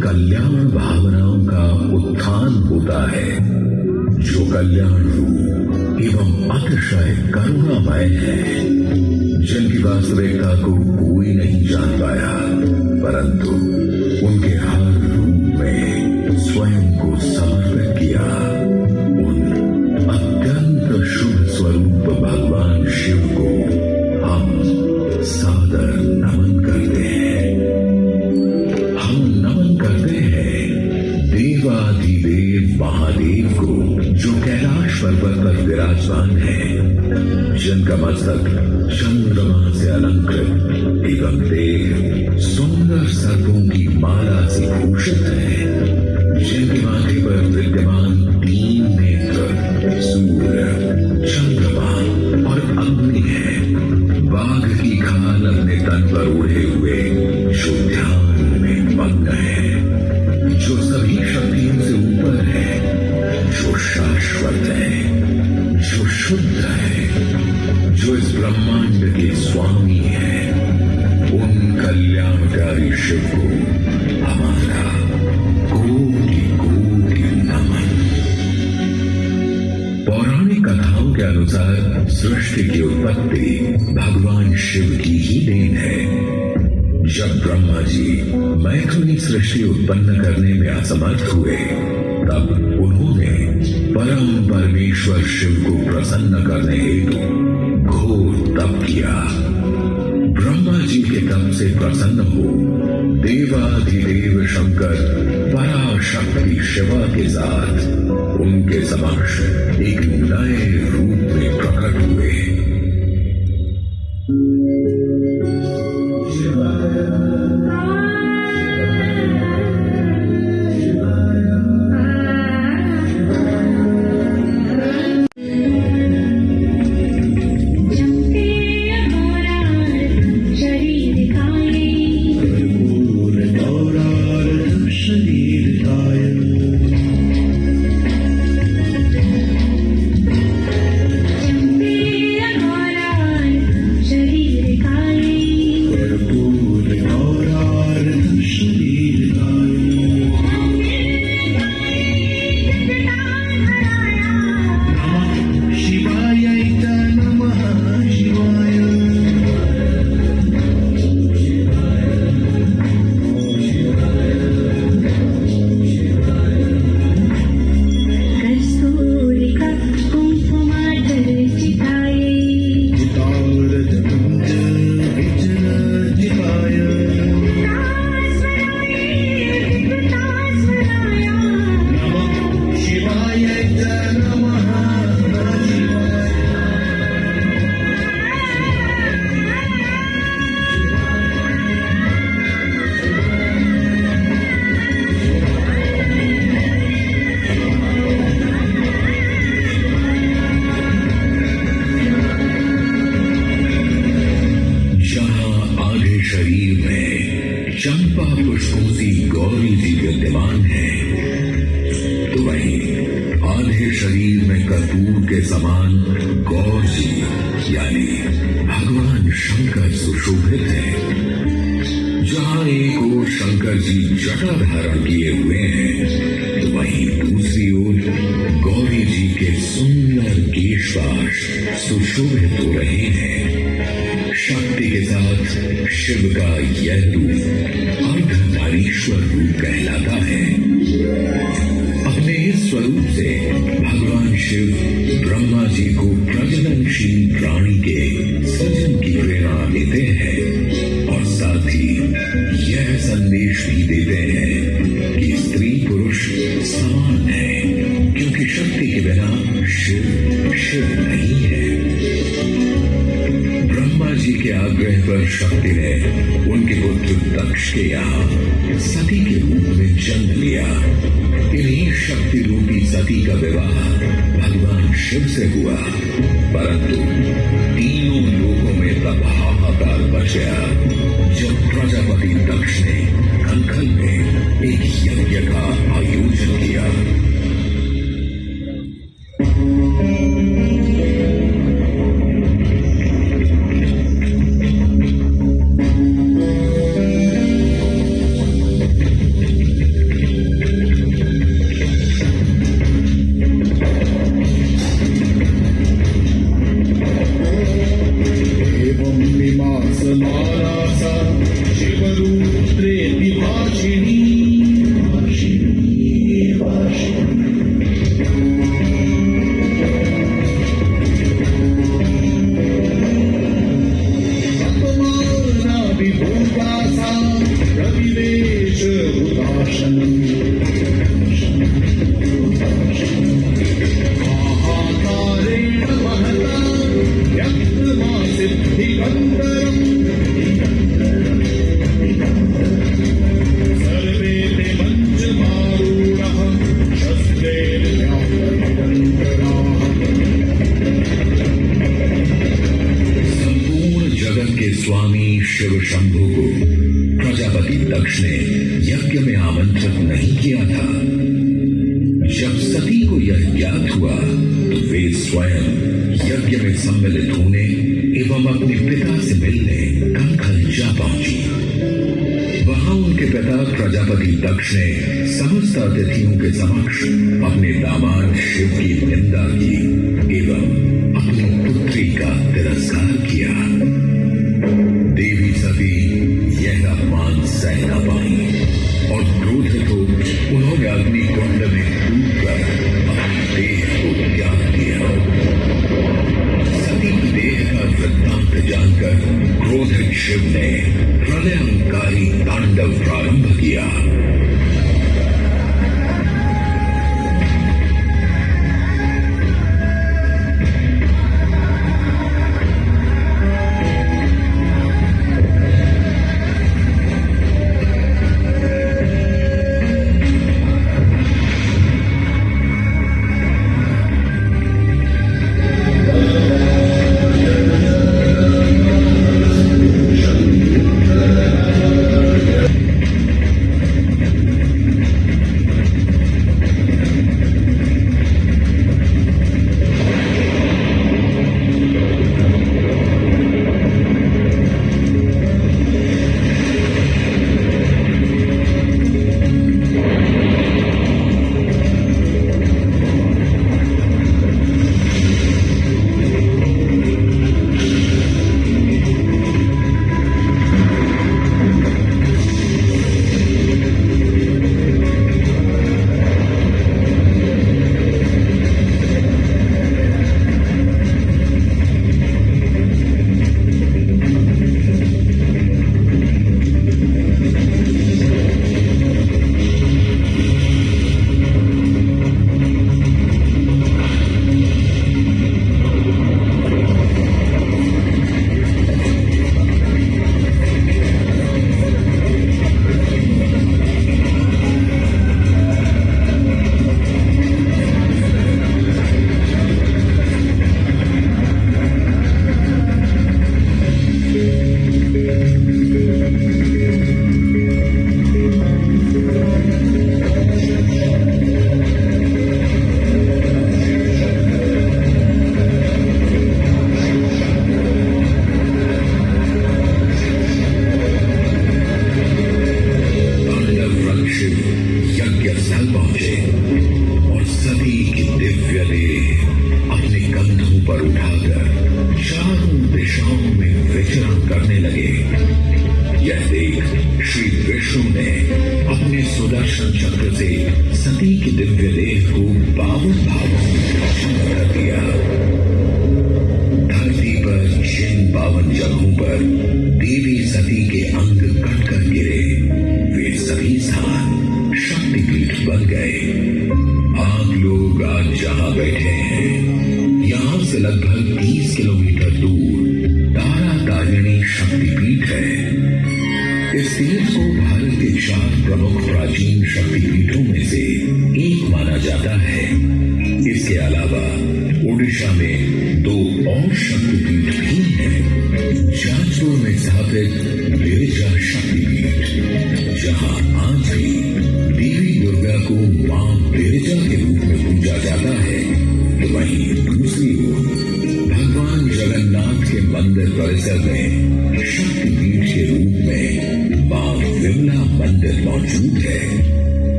कल्याण भावनाओं का उत्थान होता है, जो कल्याण रूप एवं अतिशय करुणामय है, जिनकी वास्तविकता को कोई नहीं जान पाया, परंतु उनके हर रूप में स्वयं को समर्पित किया। उन अत्यंत शुभ स्वरूप भगवान शिव को हम सादर नमन करते हैं। हम नमन करते हैं देवाधिदेव महादेव को, जो कैलाश पर्वत पर विराजमान है, जिनका मस्तक चंद्रमा से अलंकृत एवं देह सुंदर सर्पों की माला से भूषित है, जिनके माथे पर विद्यमान 3 नेत्र सूर्य, चंद्रमा और अग्नि है। बाघ की खाल अपने तन पर ओढ़े हुए जो ध्यान में मग्न है, जो सभी शक्तियों से ऊपर है, जो शाश्वत है, जो शुद्ध है, जो इस ब्रह्मांड के स्वामी है, उन कल्याणकारी शिव को हमारा कोटि कोटि नमन। पौराणिक कथाओं के अनुसार सृष्टि की उत्पत्ति भगवान शिव की ही देन है। जब ब्रह्मा जी मैथुनी सृष्टि उत्पन्न करने में असमर्थ हुए, तब उन्होंने परम परमेश्वर शिव को प्रसन्न करने हेतु घोर तप किया। ब्रह्मा जी के तप से प्रसन्न हो देवाधिदेव शंकर पराशक्ति शिवा के साथ उनके समक्ष एक नए रूप में प्रकट हुए। चंपा पुष्पों सी गौरी जी विद्यमान है, तो वहीं आधे शरीर में कपूर के समान गौर जी यानी भगवान शंकर सुशोभित है। जहां एक ओर शंकर जी जटा धारण किए हुए हैं, तो वहीं दूसरी ओर गौरी जी के सुंदर केशपाश सुशोभित हो रहे हैं। शक्ति के साथ शिव का यह रूप अर्धनारीश्वर रूप कहलाता है। अपने इस स्वरूप से भगवान शिव ब्रह्मा जी को प्रजननशील प्राणी के सृजन की प्रेरणा देते हैं और साथ ही यह संदेश भी देते हैं कि स्त्री पुरुष समान है, क्योंकि शक्ति के बिना शिव शिव नहीं है। ब्रह्मा जी के आग्रह पर शक्ति ने उनके पुत्र दक्ष के यहाँ सती के रूप में जन्म लिया। इन्हीं शक्ति रूपी सती का विवाह भगवान शिव से हुआ, परंतु तीनों लोकों में तब हाहाकार मच गया जब प्रजापति दक्ष ने कनखल में एक यज्ञ का आयोजन किया। शिव शंभु को प्रजापति दक्ष ने यज्ञ में आमंत्रित नहीं किया था। जब सती को यह ज्ञात हुआ तो वे स्वयं यज्ञ में सम्मिलित होने एवं अपने पिता से मिलने कंखल जा पहुंची। वहां उनके पिता प्रजापति दक्ष ने समस्त अतिथियों के समक्ष अपने दामाद शिव की निंदा की एवं अपनी पुत्री का तिरस्कार किया। देवी सती यह अपमान सह न पाई और क्रोधित हो उन्होंने अग्नि कुंड में कूदकर अपनी देह को त्याग दिया। सती की देह का वृत्तांत जानकर क्रोधित शिव ने प्रलयंकारी तांडव प्रारंभ किया।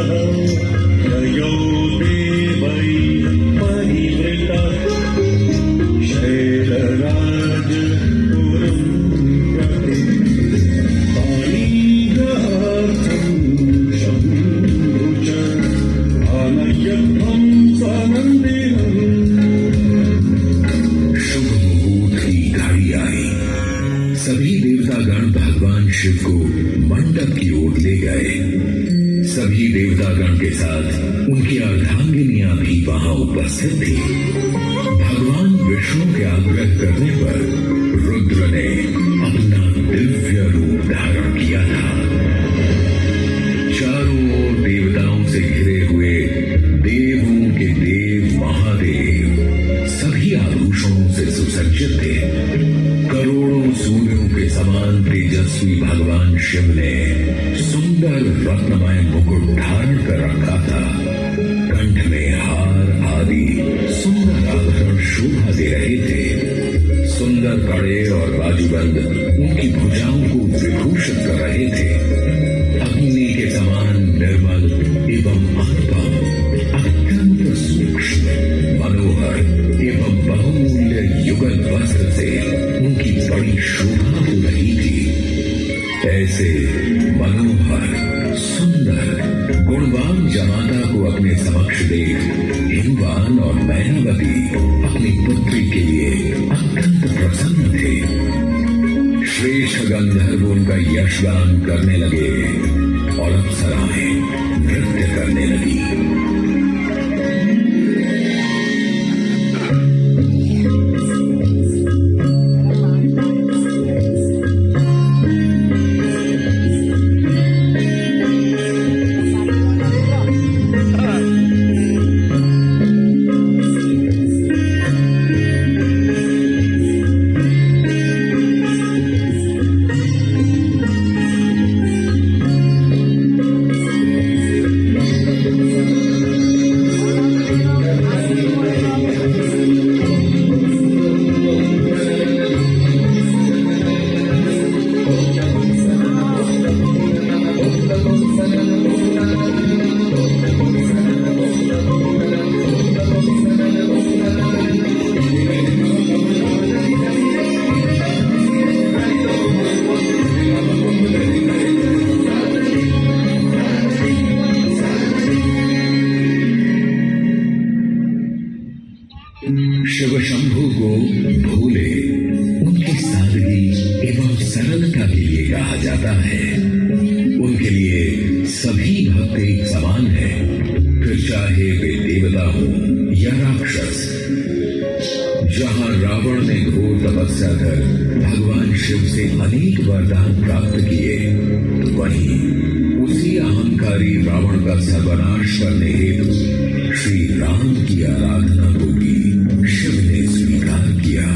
ययो देवै परिवृतः शैलराज पुरं प्रति पाणिग्रहार्थं शम्भु च आनयध्वं स्वानन्दिनम्। शुभ मुहूर्त की घड़ी आई। सभी देवतागण भगवान शिव को मंडप की ओर ले गए। सभी देवतागण के साथ उनकी अर्धांगिनियां भी वहां उपस्थित थी। भगवान विष्णु के आग्रह करने पर रुद्र ने अपना दिव्य रूप धारण किया था। चारों ओर देवताओं से घिरे हुए देवों के देव महादेव सभी आभूषणों से सुसज्जित थे। करोड़ों सूर्यों के समान तेजस्वी भगवान शिव ने सुंदर रत्नमय मुकुट धारण कर रखा था। कंठ में हार आदि सुंदर आभूषण शोभा दे रहे थे। सुंदर कड़े और बाजूबंद उनकी भुजाओं को विभूषित कर रहे थे। अग्नि के समान निर्मल एवं अनुपम, अत्यंत सूक्ष्म, मनोहर एवं बहुमूल्य युगल वस्त्र से उनकी बड़ी शोभा हो रही थी। ऐसे मनोहर, सुंदर, गुणवान जमाता को अपने समक्ष देख हिमवान और मैनावती अपनी पुत्री के लिए अत्यंत प्रसन्न थे। श्रेष्ठ गंधर्व उनका यशगान करने लगे और अप्सराएं नृत्य करने लगी। शिव शंभु को भोले उनकी सादगी एवं सरलता के लिए कहा जाता है। उनके लिए सभी भक्त एक समान है, फिर चाहे वे देवता हो या राक्षस। जहां रावण ने घोर तपस्या कर भगवान शिव से अनेक वरदान प्राप्त किए, तो वहीं उसी अहंकारी रावण का सर्वनाश करने हेतु श्री राम की आराधना को भी शिव ने स्वीकार किया।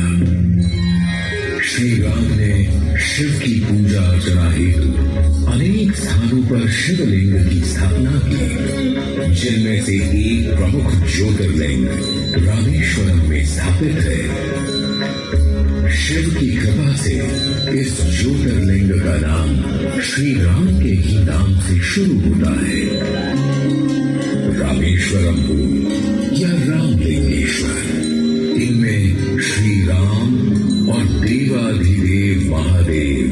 श्री राम ने शिव की पूजा अर्चना हेतु अनेक स्थानों पर शिवलिंग की स्थापना की, जिनमें से एक प्रमुख ज्योतिर्लिंग रामेश्वरम में स्थापित है। शिव की कृपा से इस ज्योतिर्लिंग का नाम श्री राम के ही नाम से शुरू होता है। रामेश्वरम हो या रामलिंगेश्वर, इनमें श्री राम और देवाधिदेव महादेव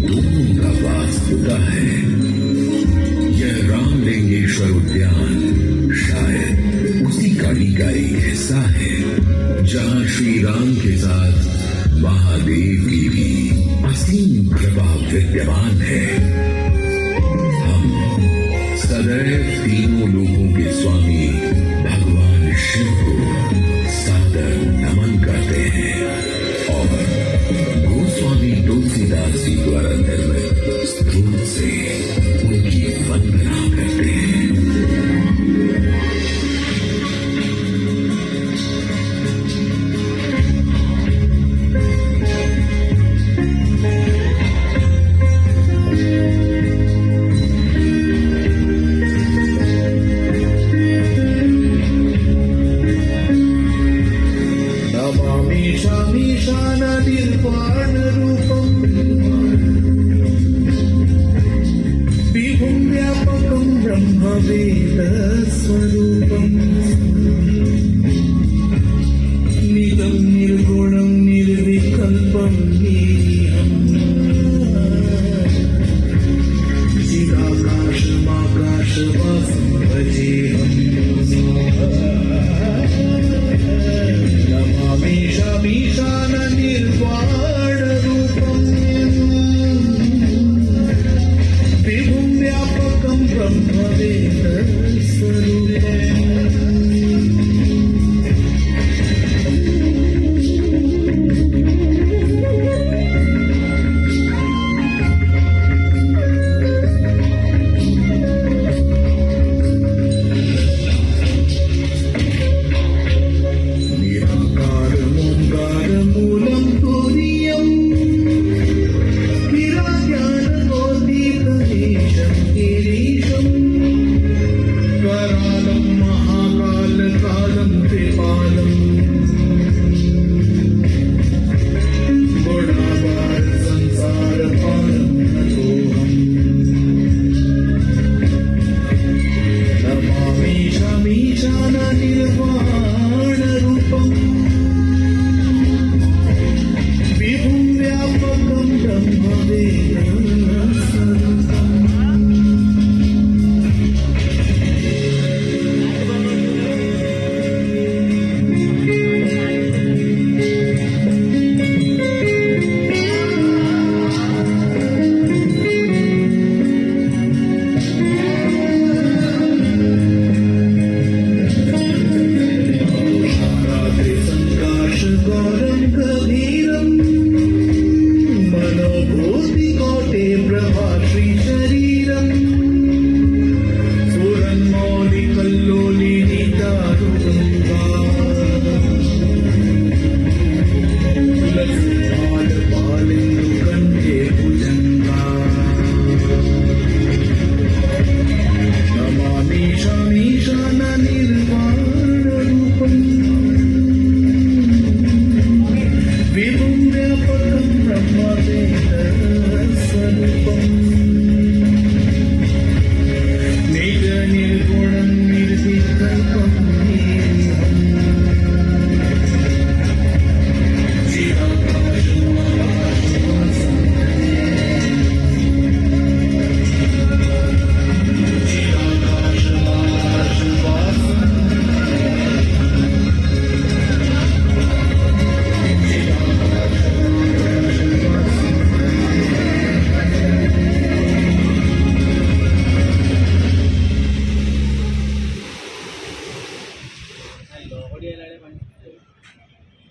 दोनों का वास होता है। यह रामलिंगेश्वर उद्यान शायद उसी कड़ी का एक हिस्सा है, जहां श्री राम के साथ महादेव की भी असीम कृपा विद्यमान है। हम सदैव तीनों लोकों के स्वामी भगवान शिव को सादर नमन करते हैं और गोस्वामी तुलसीदास जी द्वारा निर्मित स्तोत्र से उनकी वंदना करते हैं। स्वरूपम्